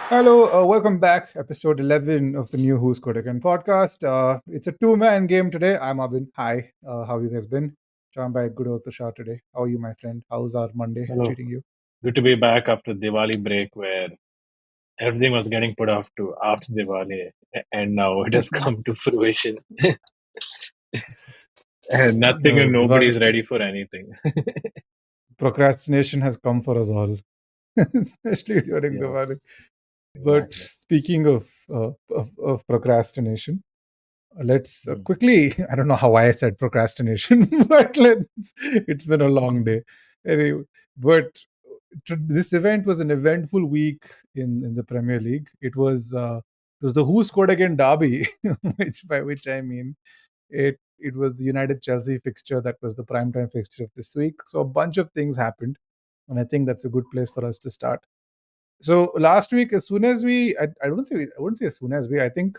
Hello, welcome back. Episode 11 of the new Who's Code Again podcast. It's a two-man game today. I'm Abhin. Hi, how you guys been? Joined by good old Tushar today. How are you, my friend? How's our Monday Hello. treating you? Good to be back after Diwali break where everything was getting put off to after Diwali and now it has come to fruition. And nothing and Diwali nobody's ready for anything. procrastination has come for us all, especially during Diwali. Yes, But exactly. speaking of procrastination, let's Mm. quickly. I don't know how I said procrastination, but it's been a long day. Anyway, but this event was an eventful week in the Premier League. It was the Who Scored Again derby, by which I mean it was the United Chelsea fixture that was the primetime fixture of this week. So a bunch of things happened, and I think that's a good place for us to start. So last week, as soon as I wouldn't say as soon as I think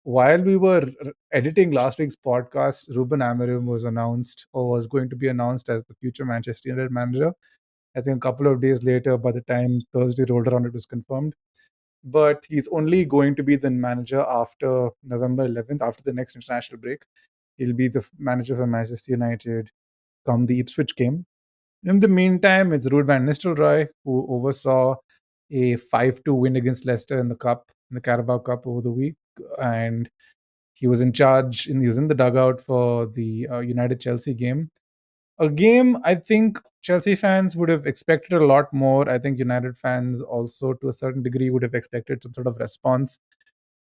while we were editing last week's podcast, Ruben Amorim was announced or was going to be announced as the future Manchester United manager. I think a couple of days later, by the time Thursday rolled around, it was confirmed. But he's only going to be the manager after November 11th, after the next international break. He'll be the manager for Manchester United come the Ipswich game. In the meantime, it's Ruud van Nistelrooy who oversaw a 5-2 win against Leicester in the cup, in the Carabao Cup over the week, and he was in charge. He was in the dugout for the United Chelsea game. A game I think Chelsea fans would have expected a lot more. I think United fans also, to a certain degree, would have expected some sort of response.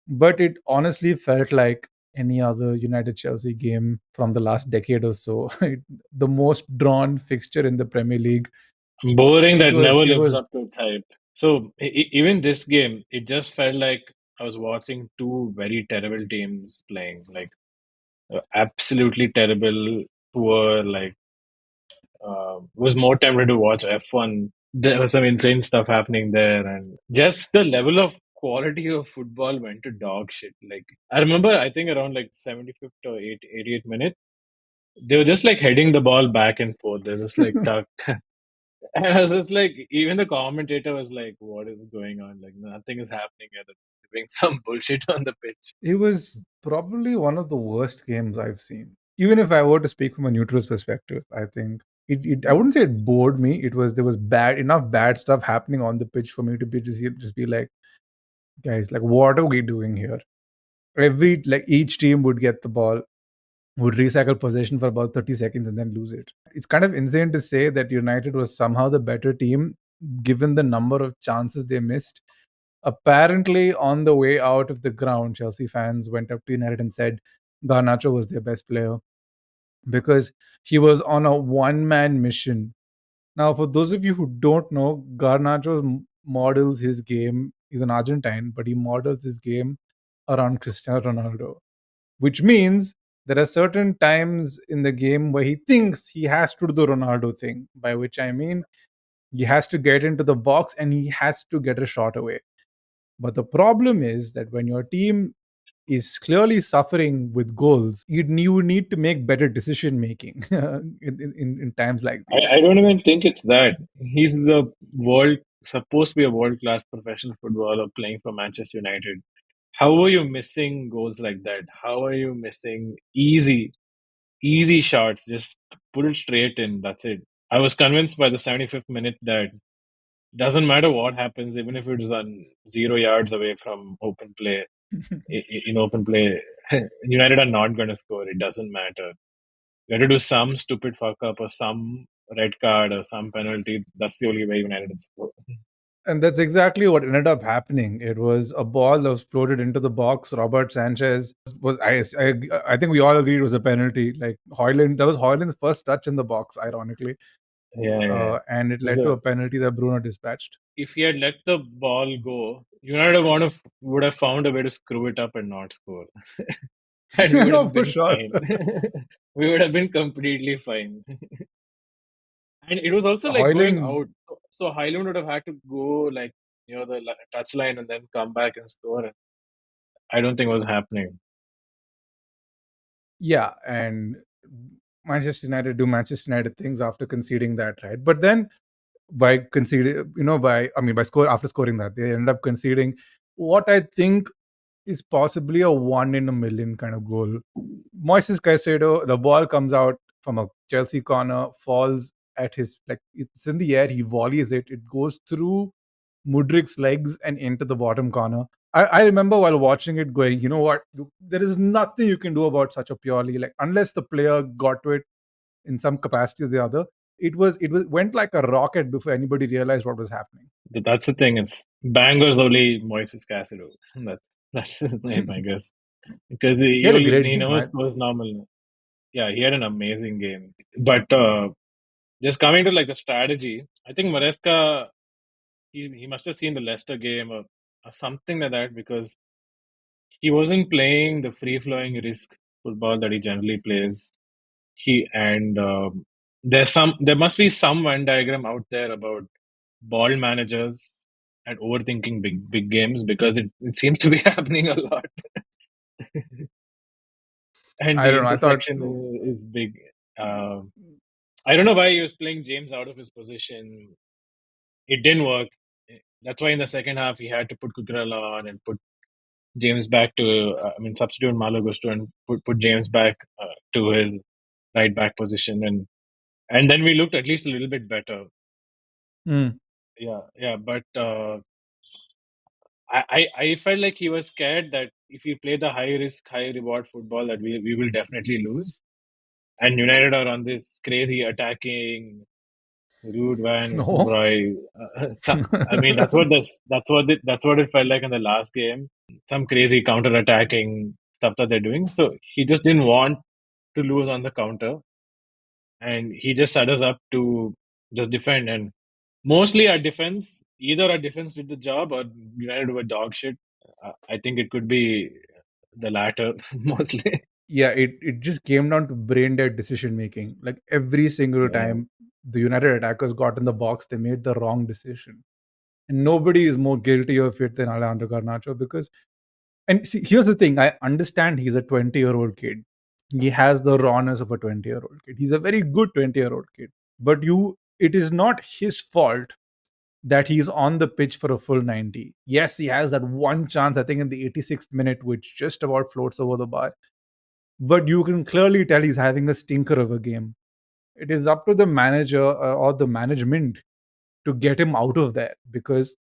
But it honestly felt like any other United Chelsea game from the last decade or so. The most drawn fixture in the Premier League. Boring It that was never it lives was up to its hype. So even this game, it just felt like I was watching two very terrible teams playing. Like absolutely terrible, poor, like was more tempted to watch F1. There was some insane stuff happening there, and just the level of quality of football went to dog shit. Like I remember, I think around like 75th or 88th minute, they were just like heading the ball back and forth. They're just like tucked. And I was just like, even the commentator was like, "What is going on? Like nothing is happening here. They're doing some bullshit on the pitch." it was probably one of the worst games I've seen. Even if I were to speak from a neutral's perspective, I think I wouldn't say it bored me. There was bad stuff happening on the pitch for me to just be like, guys, like what are we doing here? Each team would get the ball, would recycle possession for about 30 seconds and then lose it. It's kind of insane to say that United was somehow the better team given the number of chances they missed. Apparently, on the way out of the ground, Chelsea fans went up to United and said Garnacho was their best player because he was on a one man mission. Now, for those of you who don't know, Garnacho models his game. He's an Argentine, but he models his game around Cristiano Ronaldo, which means there are certain times in the game where he thinks he has to do the Ronaldo thing, by which I mean he has to get into the box and he has to get a shot away. But the problem is that when your team is clearly suffering with goals, you need to make better decision making in times like these. I don't even think it's that. He's the world supposed to be a world class professional footballer playing for Manchester United. How are you missing goals like that? How are you missing easy shots? Just put it straight in. That's it. I was convinced by the 75th minute that doesn't matter what happens, even if it is on 0 yards away from open play, in open play, United are not going to score. It doesn't matter. You have to do some stupid fuck up or some red card or some penalty. That's the only way United will score. And that's exactly what ended up happening. It was a ball that was floated into the box. Robert Sanchez was I think we all agreed it was a penalty. Like Hoyland, that was Hoyland's first touch in the box, ironically, Yeah, yeah. and it It was led to a, a penalty that Bruno dispatched. if he had let the ball go, United would have found a way to screw it up and not score, and we would No, have for been sure. fine. We would have been completely fine. And it was also like going Hoyland, out. So Highland would have had to go like near the touch line and then come back and score. And I don't think it was happening. yeah, and Manchester United do Manchester United things after conceding that, right? But then by conceding, by score after scoring that they ended up conceding what I think is possibly a one in a million kind of goal. Moises Caicedo, the ball comes out from a Chelsea corner, falls at his, like, it's in the air, he volleys it, it goes through Mudrik's legs and into the bottom corner. I remember while watching it going, you know what, there is nothing you can do about such a purely, like, unless the player got to it in some capacity or the other. It was went like a rocket before anybody realized what was happening. That's the thing. It's Bangor's only Moises Casido. That's his name, I guess, because He he had a only great he game. never scores normal. Yeah, he had an amazing game. But just coming to like the strategy, I think Maresca he must have seen the Leicester game or something like that because he wasn't playing the free flowing risk football that he generally plays. He and there must be some Venn diagram out there about ball managers and overthinking big games because it seems to be happening a lot and I the don't know. I thought intersection is big. I don't know why he was playing James out of his position. It didn't work. That's why in the second half he had to put Cucurella on and put James back to substitute Malo Gusto and put James back to his right back position and then we looked at least a little bit better. mm, Yeah, but I felt like he was scared that if we play the high risk, high reward football, that we will definitely lose. And United are on this crazy attacking Rude Van no. Nistelrooy. I mean, that's what it felt like in the last game. Some crazy counter attacking stuff that they're doing. So he just didn't want to lose on the counter, and he just set us up to just defend. And mostly our defense, either our defense did the job or United were dog shit. I think it could be the latter mostly. Yeah, it just came down to brain dead decision making. Like every single Yeah, time the United attackers got in the box, they made the wrong decision. And nobody is more guilty of it than Alejandro Garnacho because, and see, here's the thing, I understand he's a 20-year-old kid. He has the rawness of a 20-year-old kid. He's a very good 20-year-old kid. But it is not his fault that he's on the pitch for a full 90. Yes, he has that one chance, I think, in the 86th minute, which just about floats over the bar. But you can clearly tell he's having a stinker of a game. It is up to the manager or the management to get him out of there because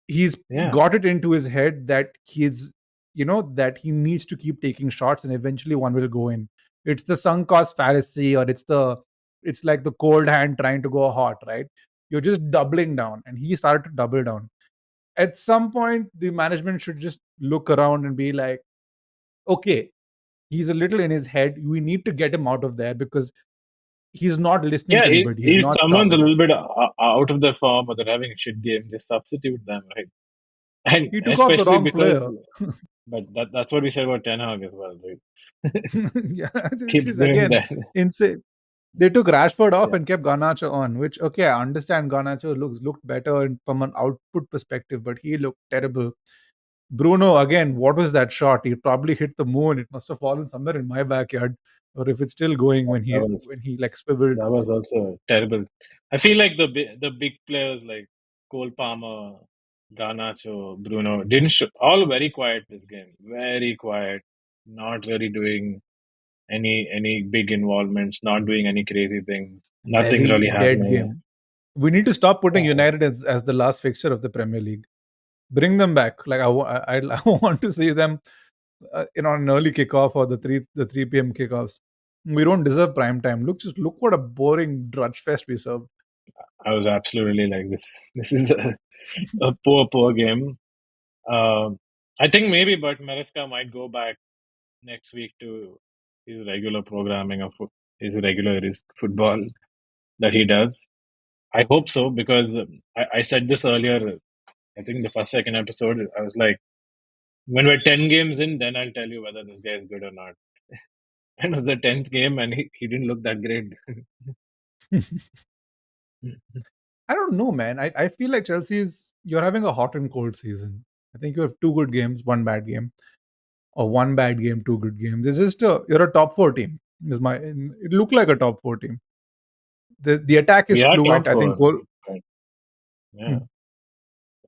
he's yeah, got it into his head that that he needs to keep taking shots and eventually one will go in. It's the sunk cost fallacy, or it's like the cold hand trying to go hot, right? You're just doubling down, and he started to double down. At some point the management should just look around and be like, okay, he's a little in his head, we need to get him out of there because he's not listening yeah. to anybody, he's If not someone's a stopping. little bit out of their form or they're having a shit game, just substitute them, right? And He took off the especially wrong because, player. but that's what we said about Ten Hag as well, right? Yeah, which Keeps is doing again that. insane. They took Rashford off Yeah, and kept Garnacho on, which, okay, I understand Garnacho looked better from an output perspective, but he looked terrible. Bruno, again, what was that shot? He probably hit the moon. It must have fallen somewhere in my backyard, or if it's still going when that he was when he like swiveled. that was also terrible. I feel like the big players like Cole Palmer, Garnacho, Bruno didn't all very quiet this game. Very quiet. Not really doing any big involvements. Not doing any crazy things. Nothing Very really dead happening. game. We need to stop putting Yeah, United as the last fixture of the Premier League. Bring them back. Like I want to see them, on an early kickoff or the 3 p.m. kickoffs. We don't deserve prime time. Look what a boring drudge fest we served. I was absolutely like this. This is a poor game. Um, I think maybe, but Maresca might go back next week to his regular programming of his regular risk football that he does. I hope so because I said this earlier. I think the first second episode. I was like, when we're 10 games in, then I'll tell you whether this guy is good or not. And it was the 10th game, and he didn't look that great. I don't know, man. I feel like you're having a hot and cold season. I think you have two good games, one bad game, or one bad game, two good games. It's just you're a top four team. It looked like a top four team. The attack is We are top fluent. I think four. Cole, Right. Yeah,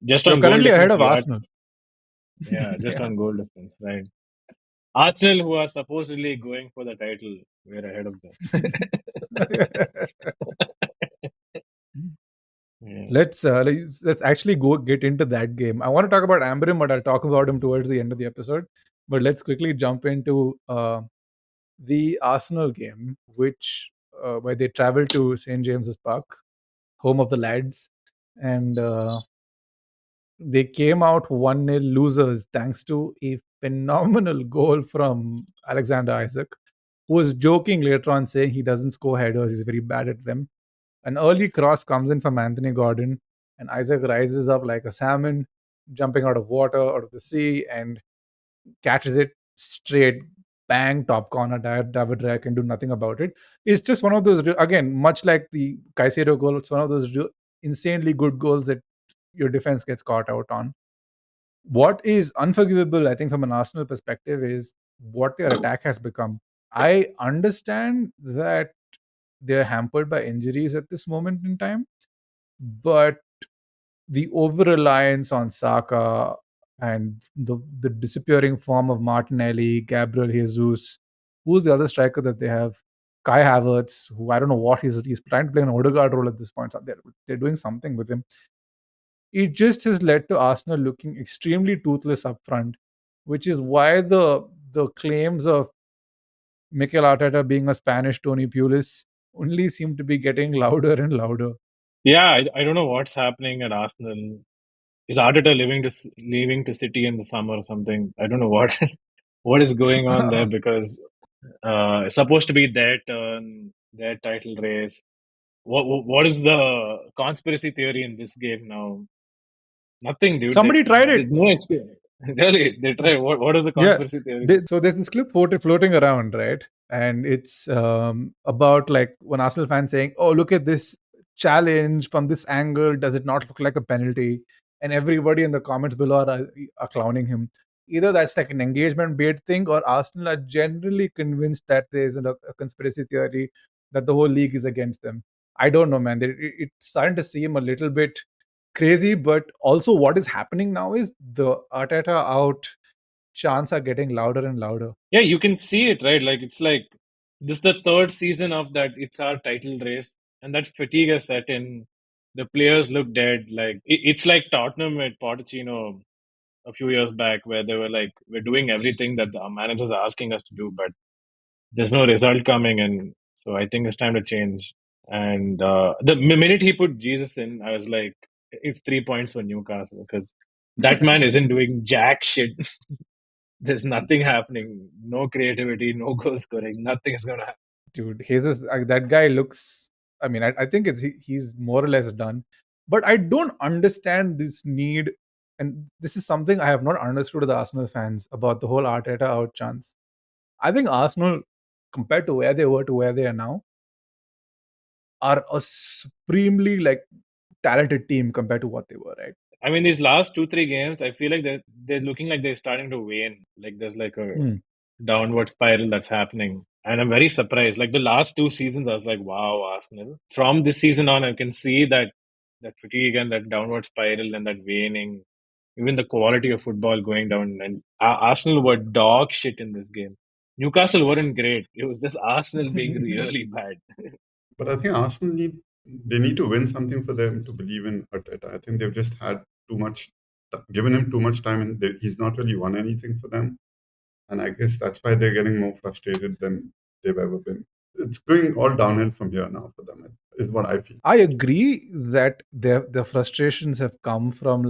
just You're on goal currently ahead difference, of we are. Arsenal. Yeah, just Yeah. on goal difference, right? Arsenal, who are supposedly going for the title, we're ahead of them. Yeah. Let's actually go get into that game. I want to talk about Ambrim, but I'll talk about him towards the end of the episode. But let's quickly jump into the Arsenal game, which where they traveled to St James's Park, home of the lads, and they came out 1-0 losers thanks to a phenomenal goal from Alexander Isak, who was joking later on saying he doesn't score headers, he's very bad at them. An early cross comes in from Anthony Gordon, and Isaac rises up like a salmon, jumping out of water, out of the sea, and catches it straight, bang, top corner. David Raya can do nothing about it. It's just one of those, again, much like the Caicedo goal, it's one of those insanely good goals that your defense gets caught out on. What is unforgivable, I think, from an Arsenal perspective, is what their attack has become. I understand that they're hampered by injuries at this moment in time, but the over reliance on Saka and the disappearing form of Martinelli, Gabriel Jesus, who's the other striker that they have? Kai Havertz, who I don't know what he's trying to play an Odegaard role at this point. So they're doing something with him. It just has led to Arsenal looking extremely toothless up front, which is why the claims of Mikel Arteta being a Spanish Tony Pulis only seem to be getting louder and louder. Yeah, I don't know what's happening at Arsenal. Is Arteta leaving to City in the summer or something? I don't know what what is going on there because it's supposed to be their turn, their title race. What is the conspiracy theory in this game now? Nothing, dude. Somebody tried There's it. no experience. Really, they try. What is the Yeah. conspiracy theory? This So there's this clip floating around, right? And it's about like one Arsenal fan saying, "Oh, look at this challenge from this angle. Does it not look like a penalty?" And everybody in the comments below are clowning him. Either that's like an engagement bait thing, or Arsenal are generally convinced that there is a conspiracy theory that the whole league is against them. I don't know, man. It's starting to seem a little bit crazy, but also what is happening now is the Arteta out chants are getting louder and louder. Yeah, you can see it, right? Like it's like this is the third season of that. It's our title race, and that fatigue has set in. The players look dead. Like it's like Tottenham at Pochettino a few years back, where they were like, "We're doing everything that the managers are asking us to do, but there's no result coming." And so I think it's time to change. And the minute he put Jesus in, I was like, "It's 3 points for Newcastle because that man isn't doing jack shit." There's nothing happening. No creativity, no goal scoring. Nothing is going to happen. Dude, Jesus, that guy looks. I mean, I think he's more or less done. But I don't understand this need, and this is something I have not understood with the Arsenal fans about the whole Arteta out chance. I think Arsenal, compared to where they were to where they are now, are a supremely like talented team compared to what they were, right? I mean, these last 2, 3 games, I feel like they're looking like they're starting to wane. Like there's like a Hmm. downward spiral that's happening. And I'm very surprised. Like the last 2 seasons, I was like, wow, Arsenal. From this season on, I can see that fatigue and that downward spiral and that waning. Even the quality of football going down. And Arsenal were dog shit in this game. Newcastle weren't great. It was just Arsenal being really bad. But I think Arsenal need to win something for them to believe in Arteta. I think they've just had too much, given him too much time, and he's not really won anything for them. And I guess that's why they're getting more frustrated than they've ever been. It's going all downhill from here now for them, is what I feel. I agree that their frustrations have come from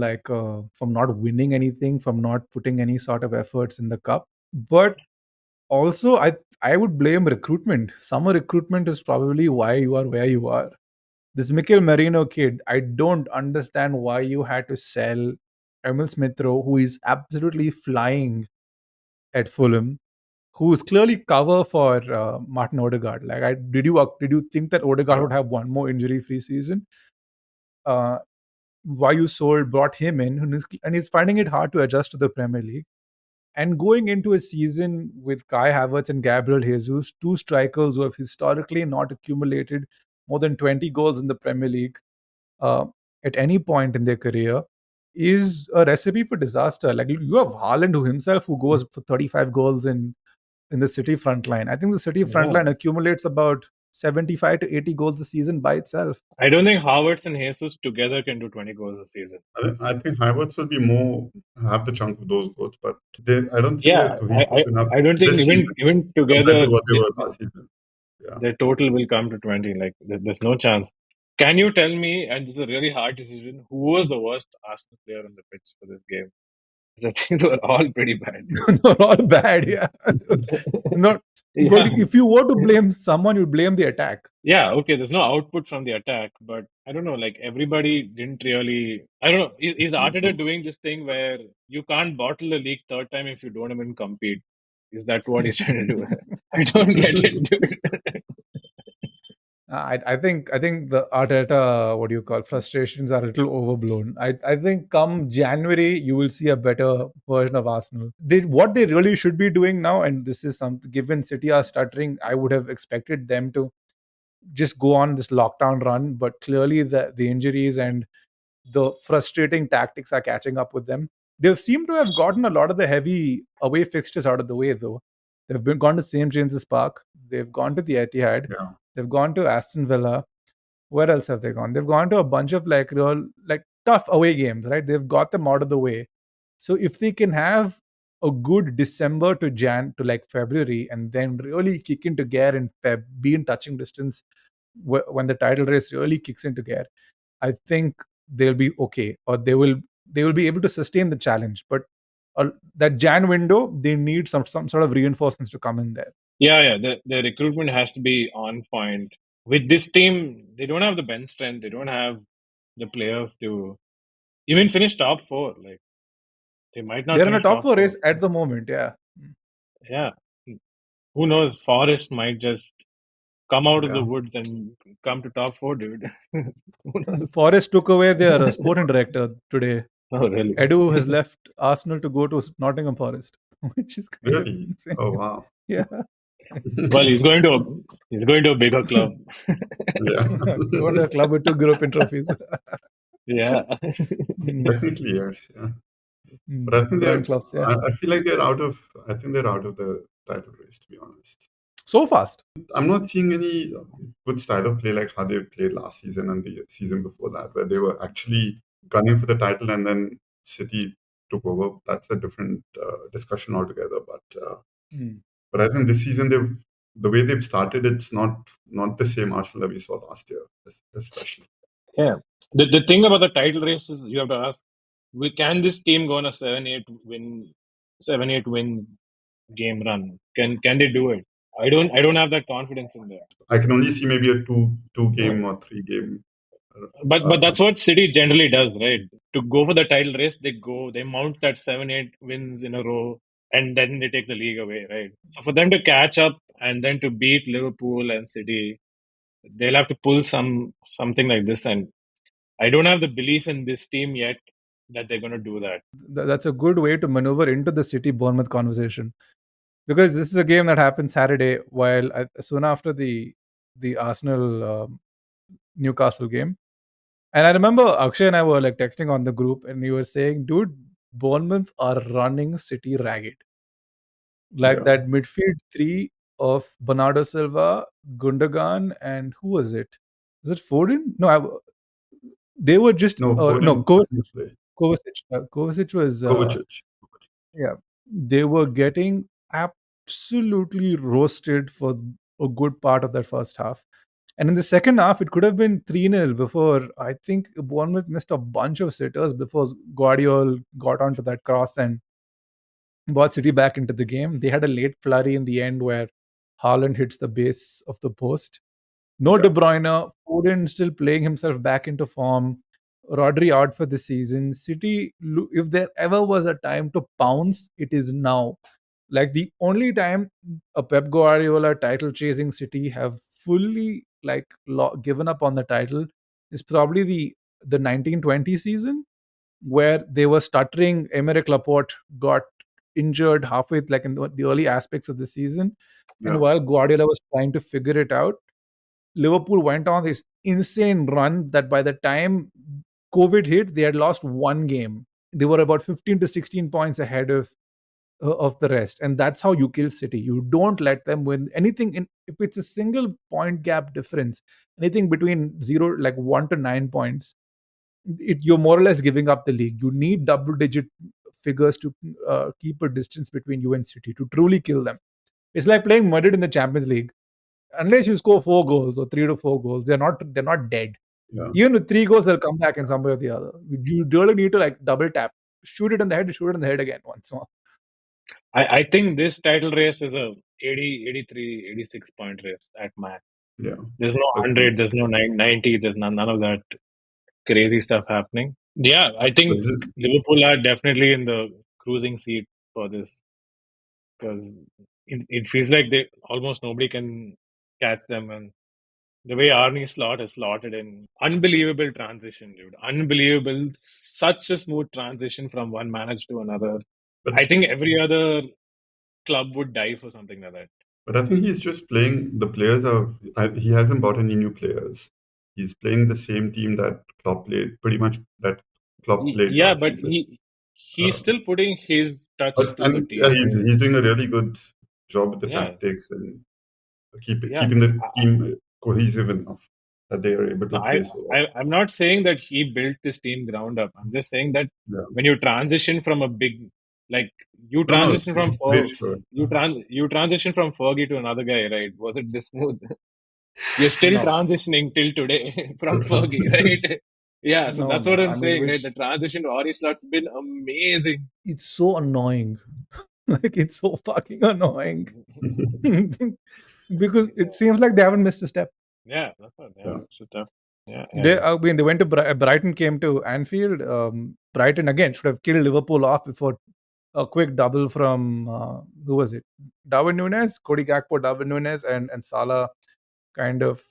from not winning anything, from not putting any sort of efforts in the cup. But also, I would blame recruitment. Summer recruitment is probably why you are where you are. This Mikel Merino kid, I don't understand why you had to sell Emil Smith Rowe, who is absolutely flying at Fulham, who is clearly cover for Martin Odegaard. Like, did you think that Odegaard Yeah. would have one more injury-free season? Uh, why you brought him in, and he's finding it hard to adjust to the Premier League. And going into a season with Kai Havertz and Gabriel Jesus, two strikers who have historically not accumulated more than 20 goals in the Premier League, at any point in their career is a recipe for disaster. Like you have Haaland who goes for 35 goals in the City front line. I think the City front Yeah. line accumulates about 75 to 80 goals a season by itself. I don't think Havertz and Jesus together can do 20 goals a season. I think Havertz will be more have the chunk of those goals, but I don't think they're Yeah, cohesive enough I don't think this season even compared together to what they were last season. Yeah, their total will come to 20. Like there's no chance. Can you tell me, and this is a really hard decision, who was the worst Arsenal player on the pitch for this game? 'Cause I think they were all pretty bad. Not all bad, yeah. Not, but Yeah. if you were to blame someone, you blame the attack. Yeah, okay, there's no output from the attack, but I don't know, like everybody didn't really. I don't know. Is Arteta doing this thing where you can't bottle the league third time if you don't even compete? Is that what he's trying to do? I don't get it, dude. I think the Arteta, what do you call, frustrations are a little overblown. I think come January you will see a better version of Arsenal. What they really should be doing now, and this is something, given City are stuttering, I would have expected them to just go on this lockdown run, but clearly the injuries and the frustrating tactics are catching up with them. They seem to have gotten a lot of the heavy away fixtures out of the way, though. They've been gone to St James's Park. They've gone to the Etihad. yeah, They've gone to Aston Villa. Where else have they gone? They've gone to a bunch of like real, like tough away games, right? They've got them out of the way. So if they can have a good December to Jan to like February, and then really kick into gear in Feb, be in touching distance when the title race really kicks into gear, I think they'll be okay, or they will be able to sustain the challenge. But that Jan window, they need some sort of reinforcements to come in there. Yeah. The recruitment has to be on point. With this team, they don't have the bench strength. They don't have the players to even finish top four. Like they might not They're in a finish top top four four. race at the moment. Yeah. Yeah. Who knows? Forest might just come out of the yeah. woods and come to top four, dude. Who knows? Forest took away their sporting director today. Oh, really? Edu has left Arsenal to go to Nottingham Forest, which is kind of Really? insane. Oh wow. Yeah. Well, he's going to a bigger club. Yeah, Going to a club with 2 European trophies. Yeah. technically yes. Yeah, but I think Growing clubs, yeah. I feel like they're out of. I think they're out of the title race. To be honest, So fast. I'm not seeing any good style of play like how they played last season and the season before that, where they were actually gunning for the title and then City took over. That's a different discussion altogether. But I think this season the way they've started, it's not the same Arsenal that we saw last year, especially. Yeah. The thing about the title race is you have to ask, can this team go on a 7-8 win game run? Can they do it? I don't have that confidence in them. I can only see maybe a two game or 3 game. But that's what City generally does, right? To go for the title race, they mount that 7-8 wins in a row, and then they take the league away, right? So for them to catch up and then to beat Liverpool and City, they'll have to pull something like this, and I don't have the belief in this team yet that they're going to do that. That's a good way to maneuver into the City Bournemouth conversation, because this is a game that happened Saturday, while soon after the Arsenal Newcastle game. And I remember Akshay and I were like texting on the group, and we were saying, "Dude, Bournemouth are running City ragged. Like Yeah. that midfield three of Bernardo Silva, Gundogan, and who was it? Was it Foden? No, they were just No, no Foden Kovacic. didn't play. Kovacic was Kovacic. yeah. They were getting absolutely roasted for a good part of that first half. And in the second half, it could have been 3-0 before I think Bournemouth missed a bunch of sitters before Guardiola got onto that cross and brought City back into the game. They had a late flurry in the end where Haaland hits the base of the post. No De Yeah. Bruyne, Foden still playing himself back into form. Rodri out for the season. City, if there ever was a time to pounce, it is now. Like the only time a Pep Guardiola title chasing City have fully like given up on the title is probably the 1920 season, where they were stuttering. Emerick Laporte got injured halfway, like in the early aspects of the season, and Yeah. while Guardiola was trying to figure it out, Liverpool went on this insane run that by the time COVID hit, they had lost one game. They were about 15 to 16 points ahead of the rest, and that's how you kill City. You don't let them win anything. If it's a single point gap difference, anything between 1 to 9 points, you're more or less giving up the league. You need double digit figures to keep a distance between you and City to truly kill them. It's like playing Madrid in the Champions League. Unless you score 4 goals or 3 to 4 goals, they're not dead. Yeah. Even with 3 goals, they'll come back in some way or the other. You really need to like double tap, shoot it in the head, shoot it in the head again once more. I think this title race is a 80, 83, 86 point race at max. Yeah. There's no Okay. 100, there's no 90, there's none of that crazy stuff happening. Yeah, I think Is it, Liverpool are definitely in the cruising seat for this because it feels like they almost nobody can catch them. And the way Arnie Slot is slotted in, unbelievable transition, dude. Unbelievable. Such a smooth transition from one manager to another. but I think every other club would die for something like that. but I think he's just playing the players are. He hasn't bought any new players. He's playing the same team that Klopp played pretty much that Klopp played Yeah, last but season. he's Uh, still putting his touch to the yeah, team, right? he's doing a really good job with the Yeah, tactics and yeah. keeping the team cohesive enough that they are able No, to play so well. I'm not saying that he built this team ground up. I'm just saying that Yeah. when you transition from a big, like you No, transition from great show. You transition from Fergie to another guy, right? Was it this smooth? You're still No, transitioning till today from Fergie, right? Yeah, so no, that's no. what I'm I mean, saying, right? which The transition to Ori Slot's been amazing. it's so annoying. Like it's so fucking annoying. Because it seems like they haven't missed a step. Yeah, that's what. Yeah, Yeah. it's tough. Yeah, They, and I mean, they went to Brighton, came to Anfield. Brighton again should have killed Liverpool off before a quick double from who was it? Darwin Nunes, Cody Gakpo, Darwin Nunes, and Salah kind of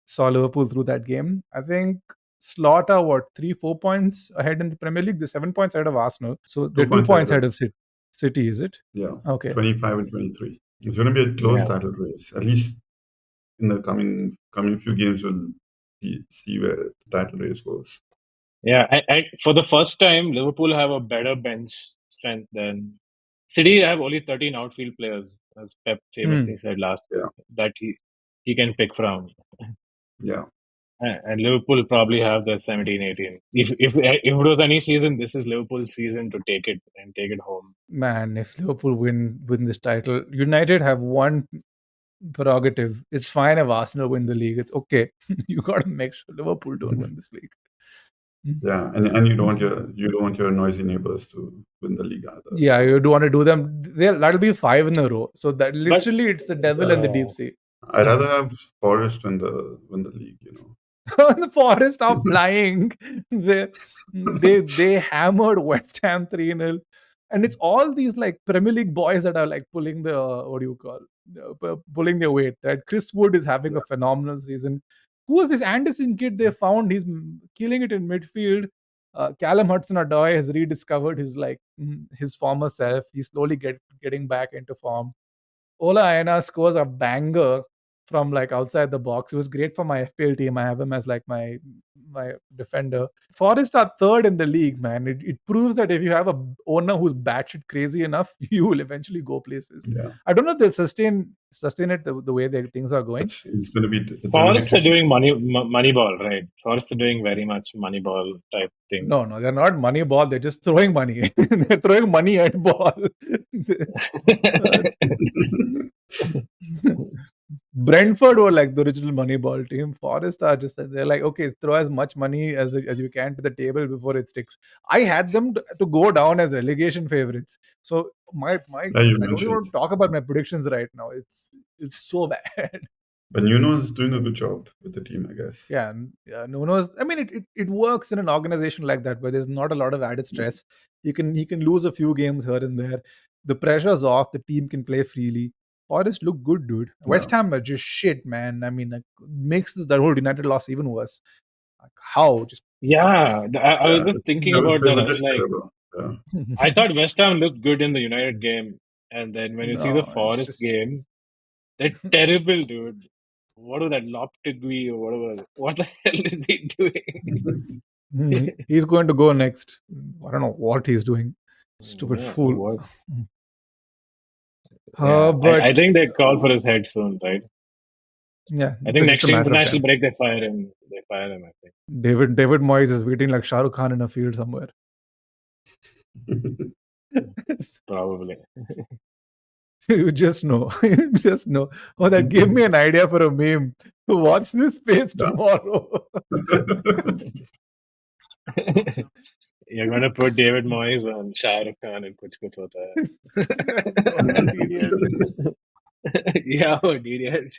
saw Liverpool through that game. I think Slaughter, what, 3, 4 points ahead in the Premier League? They're 7 points ahead of Arsenal. So they're 2 points 2 points ahead ahead of of City, is it? yeah, Okay. 25 and 23. It's going to be a close yeah, title race. At least in the coming few games, we'll see where the title race goes. yeah. And for the first time, Liverpool have a better bench strength than City. Have only 13 outfield players, as Pep Hmm. famously said last week, Yeah, that he can pick from. yeah. And Liverpool probably have the 17, 18. If it was any season, this is Liverpool's season to take it and take it home. Man, if Liverpool win this title, United have one prerogative. It's fine if Arsenal win the league. It's okay. You got to make sure Liverpool don't win this league. Yeah, and you don't want your noisy neighbors to win the league either. Yeah, So you do want to do them. That'll be 5 in a row. So that But literally, it's the devil and the deep sea. I'd rather have Forest win the league. The Forest are flying. They hammered West Ham 3-0. And it's all these like Premier League boys that are like pulling the what do you call pulling their weight. Right, Chris Wood is having a phenomenal season. Who was this Anderson kid they found? He's killing it in midfield. Callum Hudson-Odoi has rediscovered his former self. He's slowly getting back into form. Ola Aina scores a banger from like outside the box. It was great for my FPL team. I have him as like my defender. Forest are third in the league, man. It proves that if you have a owner who's batshit crazy enough, you will eventually go places. Yeah, I don't know if they'll sustain it the way things are going. it's going to be Forests are tricky. doing Moneyball, right? Forests are doing very much Moneyball type thing. No, they're not money ball. They're just throwing money. They're throwing money at ball. Uh, Brentford were like the original Moneyball team. Forest are just they're like, okay, throw as much money as you can to the table before it sticks. I had them to go down as relegation favorites. So my Yeah, you I don't even mentioned, want to talk about my predictions right now. It's so bad. but Nuno is doing a good job with the team, I guess. Yeah, Nuno's. I mean, it works in an organization like that where there's not a lot of added stress. He can lose a few games here and there. The pressure's off. The team can play freely. Forest look good, dude. Yeah, West Ham are just shit, man. I mean, like, makes that whole United loss even worse. Like, how? Just Yeah, I was yeah. just thinking They were, about they that. were I was just like, terrible. Yeah, I thought West Ham looked good in the United game, and then when you see the no, it's Forest just game, they're terrible, dude. What was that Loptegui or whatever? What the hell is he doing? He's going to go next. I don't know what he's doing. Stupid Yeah, fool. what? Uh, Yeah, I but think they call for his head soon, right? yeah, I it's think just a next matter of international time. break they fire him. They fire him, I think. David Moyes is waiting like Shah Rukh Khan in a field somewhere. Probably. You just know. You just know. Oh, that gave me an idea for a meme. Watch this space Yeah. tomorrow. You're gonna put David Moyes on Shah Rukh Khan and Kuch Kuch Hota No, DDH. Hai. Yeah, what DDH.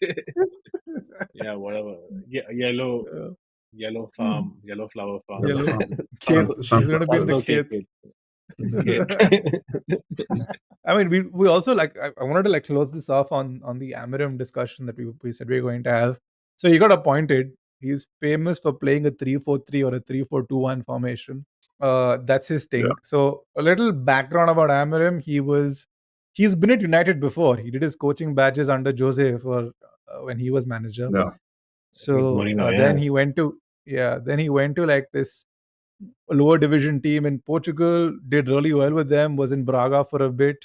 Yeah, whatever. Yellow, Uh, yellow farm, yellow flower farm. Yellow Yellow farm. Kith. He's going to be in the Sarso ke Kith. kid. I mean, we also like. I wanted to like close this off on the Amiram discussion that we said we were going to have. So he got appointed. He's famous for playing a 3-4-3 or a 3-4-2-1 formation. That's his thing. Yeah. So a little background about Amiram. He's been at United before. He did his coaching badges under Jose for when he was manager. Yeah. So Mourinho, then yeah. he went to like this lower division team in Portugal, did really well with them, was in Braga for a bit,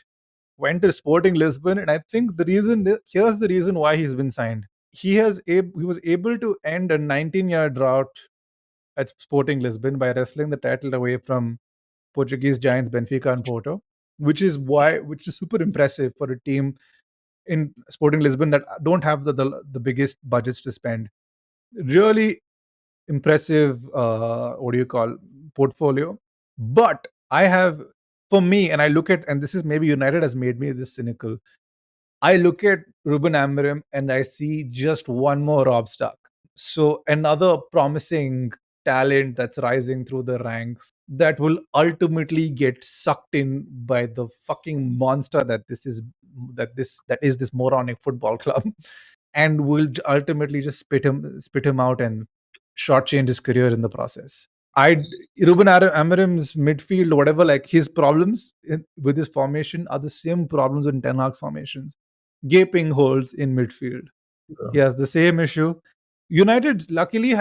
went to Sporting Lisbon, and I think here's the reason why he's been signed. He was able to end a 19-year drought at Sporting Lisbon by wrestling the title away from Portuguese giants Benfica and Porto, which is super impressive for a team in Sporting Lisbon that don't have the biggest budgets to spend. Really impressive portfolio. But I have, for me, and I look at, and this is maybe United has made me this cynical, I look at Ruben Amorim and I see just one more Rob Stark. So another promising talent that's rising through the ranks that will ultimately get sucked in by the fucking monster that is this moronic football club, and will ultimately just spit him out and shortchange his career in the process. Ruben Amorim's midfield, whatever, like his problems with his formation are the same problems in Ten Hag's formations. Gaping holes in midfield. Yeah. He has the same issue. United luckily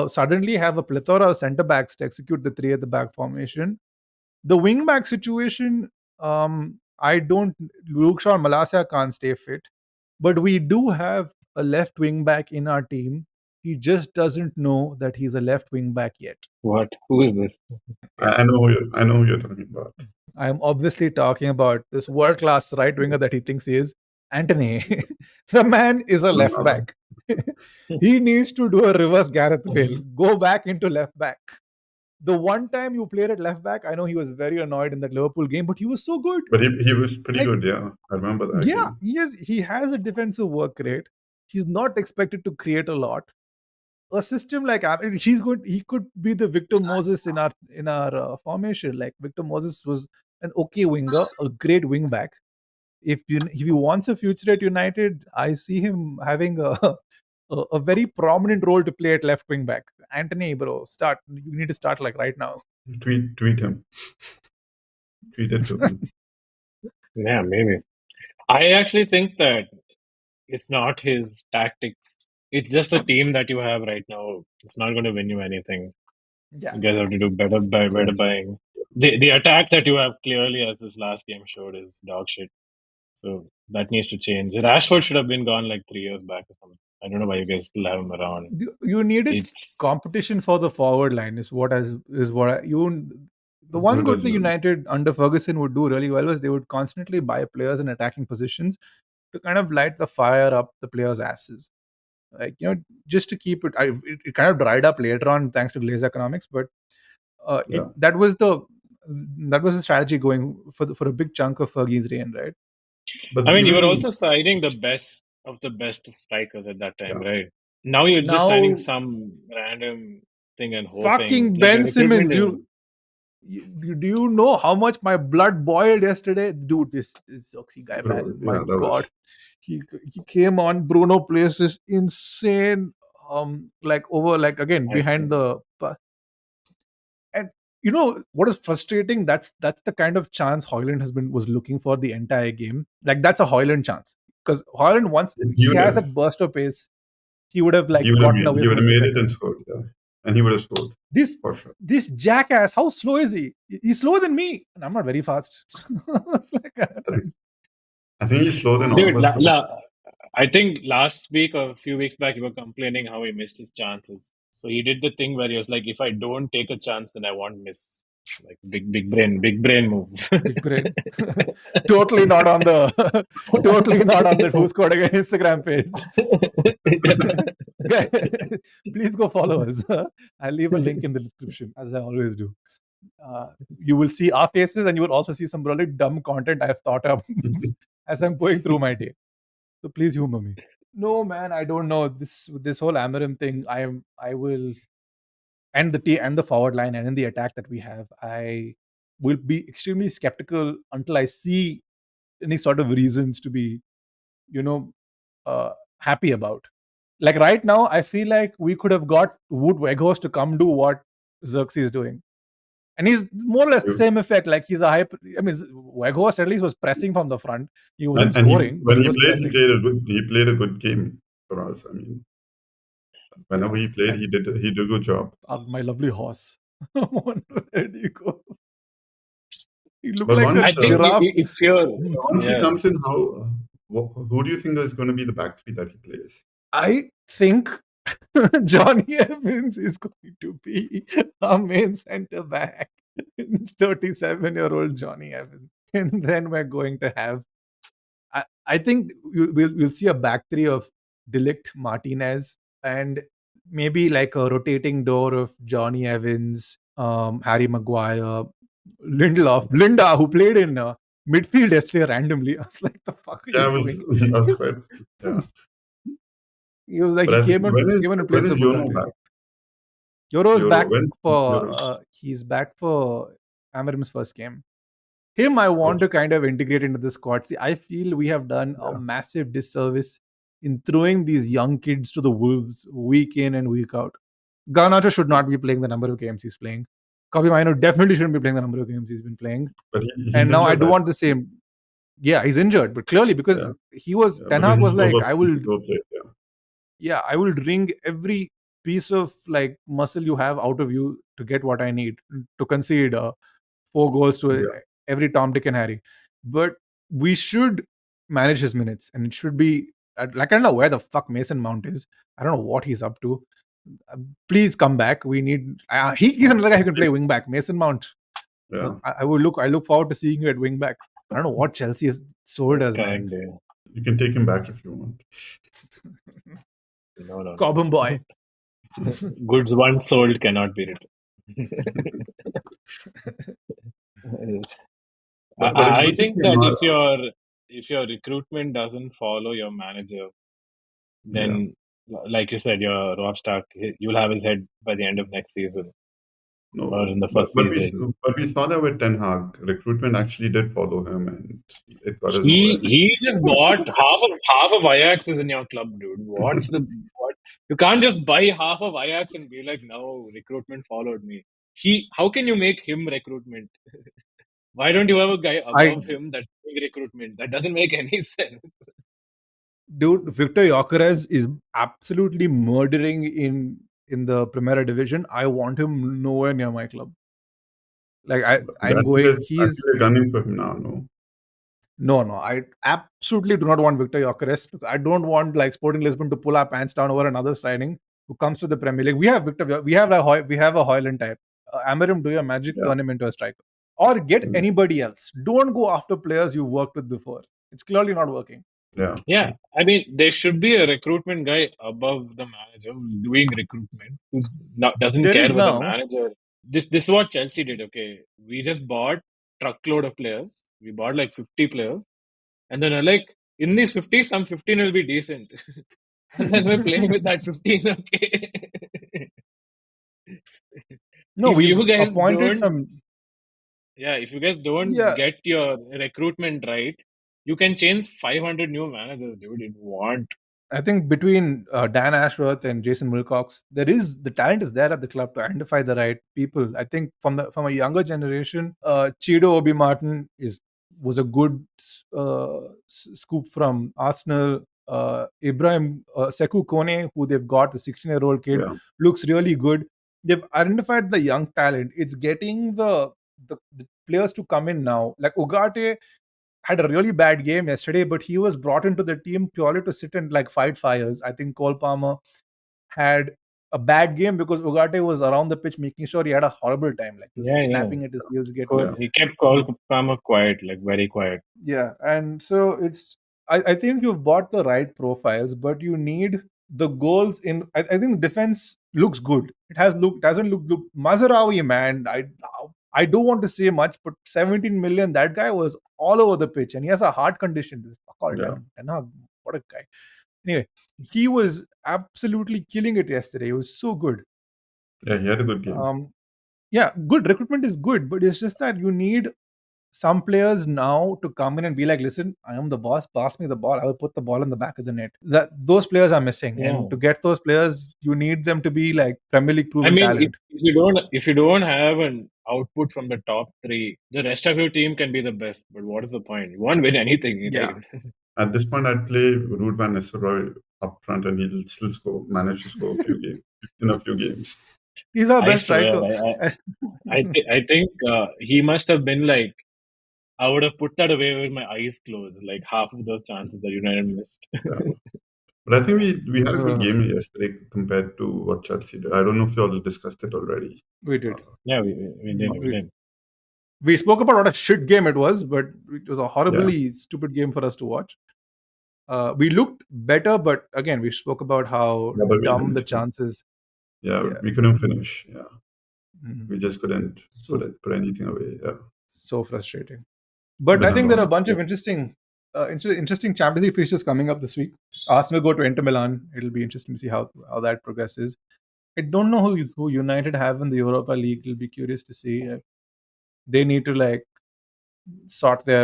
suddenly have a plethora of centre backs to execute the three at the back formation. The wing back situation, I don't. Luke Shaw and Malacia can't stay fit, but we do have a left wing back in our team. He just doesn't know that he's a left wing back yet. What? Who is this? I know who you're talking about. I'm obviously talking about this world class right winger that he thinks he is, Anthony. The man is a left back. He needs to do a reverse Gareth Bale, go back into left back. The one time you played at left back, I know he was very annoyed in that Liverpool game, but he was so good. But he was pretty Like, good, yeah. I remember that yeah, game. he has a defensive work rate. He's not expected to create a lot. A system like he could be the Victor Moses in our formation. Like Victor Moses was an okay winger, a great wing back. If he wants a future at United, I see him having a very prominent role to play at left wing back. Anthony, bro, start. You need to start like right now. Tweet him. Tweet it to him. Yeah, maybe. I actually think that it's not his tactics. It's just the team that you have right now. It's not going to win you anything. Yeah. You guys have to do better buying. The attack that you have clearly, as this last game showed, is dog shit. So that needs to change. Rashford should have been gone like 3 years back or something. I don't know why you guys still have him around. You needed It's competition for the forward line. The one Good good as thing well. United under Ferguson would do really well was they would constantly buy players in attacking positions to kind of light the fire up the players' asses. Like, just to keep it. It kind of dried up later on thanks to Glaze economics, but Yeah. that was the strategy going for a big chunk of Fergie's reign, right? But I mean, you were even also signing the best of the best strikers at that time, yeah. right? Now you're just Now, signing some random thing and hoping. fucking Like, Ben your recruitment Simmons, do you know how much my blood boiled yesterday, dude? This Oxy guy, Bro, man, my yeah, that god, was he came on. Bruno plays this insane, like over, like again I see. behind the, and you know what is frustrating? That's the kind of chance Hoyland was looking for the entire game. Like that's a Hoyland chance, because Hoyland, once he he would has have that burst of pace, he would have like gotten away he would from have his made it defender. and scored. Yeah. and he would have scored This for sure. this jackass, how slow is he? He's slower than me, and I'm not very fast. It's like, I think he's slower than all Dude, of us together. I think last week or a few weeks back, you were complaining how he missed his chances. So he did the thing where he was like, if I don't take a chance, then I won't miss. Like big brain move. big brain. Totally not on the Who Scored Again Instagram page. Please go follow us. I'll leave a link in the description, as I always do. You will see our faces, and you will also see some really dumb content I've thought up as I'm going through my day. So please humor me. No, man, I don't know this whole Amorim thing. I will and the forward line and in the attack that we have. I will be extremely skeptical until I see any sort of reasons to be, happy about. Like right now, I feel like we could have got Wood Weghorst to come do what Xerxes is doing. And he's more or less the same effect. Like he's a hyper. I mean, Weghorst at least was pressing from the front. He wasn't And scoring, but when he he was played, pressing. he played a good game for us. I mean, whenever he played, he did a good job. My lovely horse. Where do you go? He looked But like once, a I think giraffe. if you're once he yeah. comes in, who do you think is going to be the back three that he plays? I think Johnny Evans is going to be our main centre back. 37-year-old Johnny Evans. And then we're going to have, I think we'll see a back three of Delict, Martinez, and maybe like a rotating door of Johnny Evans, Harry Maguire, Linda, who played in midfield yesterday randomly. I was like, the fuck are you doing? I was quite, yeah. He was like, But he came in and played when is some Yono back? Euro's back When? for he's back for Amarim's first game. Him, I want to kind of integrate into the squad. See, I feel we have done a massive disservice in throwing these young kids to the wolves week in and week out. Garnacho should not be playing the number of games he's playing. Kobe Mino definitely shouldn't be playing the number of games he's been playing. But and now I do want the same. Yeah, he's injured, but clearly because he was Ten Hag was like, I will wring every piece of like muscle you have out of you to get what I need to concede 4 goals to every Tom, Dick, and Harry. But we should manage his minutes, and it should be like, I don't know where the fuck Mason Mount is. I don't know what he's up to. Please come back. We need. He's another guy who can play wing back. Mason Mount. Yeah. I look forward to seeing you at wing back. I don't know what Chelsea has sold us, man. You can take him back if you want. No. Cobham boy. Goods once sold cannot be returned. I think that if your recruitment doesn't follow your manager, then like you said, your Rob Stark, you'll have his head by the end of next season. No, or in the first season. But we saw that with Ten Hag. Recruitment actually did follow him, and it got us nowhere. He just bought half of Ajax is in your club, dude. What? You can't just buy half of Ajax and be like, no, recruitment followed me. How can you make him recruitment? Why don't you have a guy above him that's doing recruitment? That doesn't make any sense. Dude, Victor Gyökeres is absolutely murdering in the Primera Division. I want him nowhere near my club. Like I'm going. He's gunning for him now. No. I absolutely do not want Victor Gyökeres. I don't want like Sporting Lisbon to pull our pants down over another signing who comes to the Premier League. We have Victor. We have a Højlund type. Amorim, do your magic, turn him into a striker, or get anybody else. Don't go after players you've worked with before. It's clearly not working. Yeah. I mean, there should be a recruitment guy above the manager who's doing recruitment, who doesn't care what the manager. This is what Chelsea did. Okay, we just bought truckload of players. We bought like 50 players, and then like in these 50, some 15 will be decent, and then we're playing with that 15. Okay. No, we guys appointed some. Yeah, if you guys don't get your recruitment right, you can change 500 new managers, dude. It won't. I think between Dan Ashworth and Jason Wilcox, the talent is there at the club to identify the right people. I think from a younger generation, Chido Obi Martin was a good scoop from Arsenal. Ibrahim Sekou Kone, who they've got, the 16-year-old kid, looks really good. they've identified the young talent. It's getting the players to come in now. Like Ugarte had a really bad game yesterday, but he was brought into the team purely to sit and like fight fires. I think Cole Palmer had a bad game because Ugarte was around the pitch making sure he had a horrible time. Like he was Yeah, yeah. snapping at his heels, getting Yeah. He kept Cole Palmer quiet, like very quiet. yeah. And so I think you've bought the right profiles, but you need the goals in. I think defense looks good. It has looked doesn't look Mazarawi, man. I don't want to say much, but 17 million. That guy was all over the pitch, and he has a heart condition. This fuck all Yeah. Ten Hag, what a guy. Anyway, he was absolutely killing it yesterday. He was so good. Yeah, he had a good game. Yeah, good recruitment is good, but it's just that you need some players now to come in and be like, listen, I am the boss, pass me the ball, I will put the ball in the back of the net. That those players are missing. Yeah. And to get those players, you need them to be like Premier League I proven mean, talent. if you don't have an output from the top three, the rest of your team can be the best. But what is the point? You won't win anything. Yeah. Like, At this point, I'd play Ruud van Nistelrooy up front, and he'll still manage to score a few games in a few games. He's our I best swear, striker. I think he must have been like, I would have put that away with my eyes closed, like half of those chances that United missed. Yeah. But I think we had a good game yesterday compared to what Chelsea did. I don't know if you all discussed it already. We did. Yeah, we did. We spoke about what a shit game it was, but it was a horribly stupid game for us to watch. We looked better, but again, we spoke about how Yeah, but we dumb the didn't. chances. Yeah, we couldn't finish. Yeah, Mhm. we just couldn't So, put anything away. Yeah, so frustrating. But been I a think there are a long bunch of interesting Champions League fixtures coming up this week. Arsenal go to Inter Milan. It'll be interesting to see how that progresses. I don't know who United have in the Europa League. It'll be curious to see. They need to like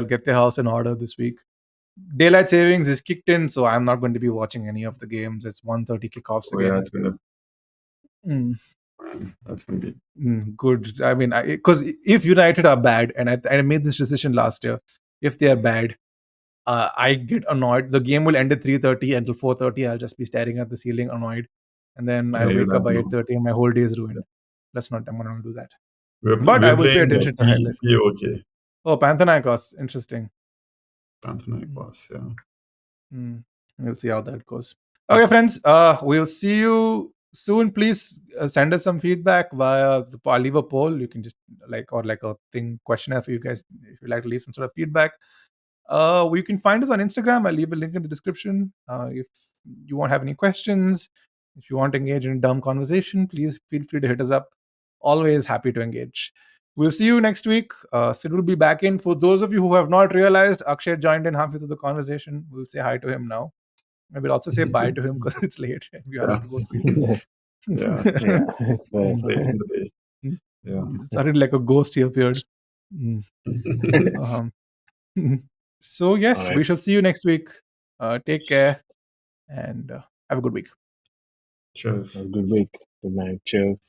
get their house in order this week. Daylight savings is kicked in, so I'm not going to be watching any of the games. It's 1:30 kickoffs Oh, yeah, again. it's gonna. Mm. Man, that's gonna be Good. I mean, because if United are bad, and I made this decision last year, if they are bad, I get annoyed. The game will end at 3:30 until 4:30. I'll just be staring at the ceiling, annoyed, and then Yeah, I'll you're wake up that by no. 8:30, and my whole day is ruined. I'm not going to do that. We're But I will pay playing attention to highlights. POK. Oh, Panathinaikos, interesting. Panathinaikos, yeah. We'll see how that goes. Okay, friends. We'll see you soon. Please send us some feedback via the leave poll. You can just like a questionnaire for you guys if you'd like to leave some sort of feedback. You can find us on Instagram. I'll leave a link in the description. If you won't have any questions, if you want to engage in a dumb conversation, please feel free to hit us up. Always happy to engage. We'll see you next week. Sid will be back in. For those of you who have not realized, Akshay joined in halfway through the conversation. We'll say hi to him now. Maybe we'll also say bye to him because it's late and we all have to go sleep. Yeah. It's It's late in the day. Yeah. Started like a ghost, he appeared. So yes, All right. we shall see you next week. Take care and have a good week. Cheers. Have a good week. Good night. Cheers.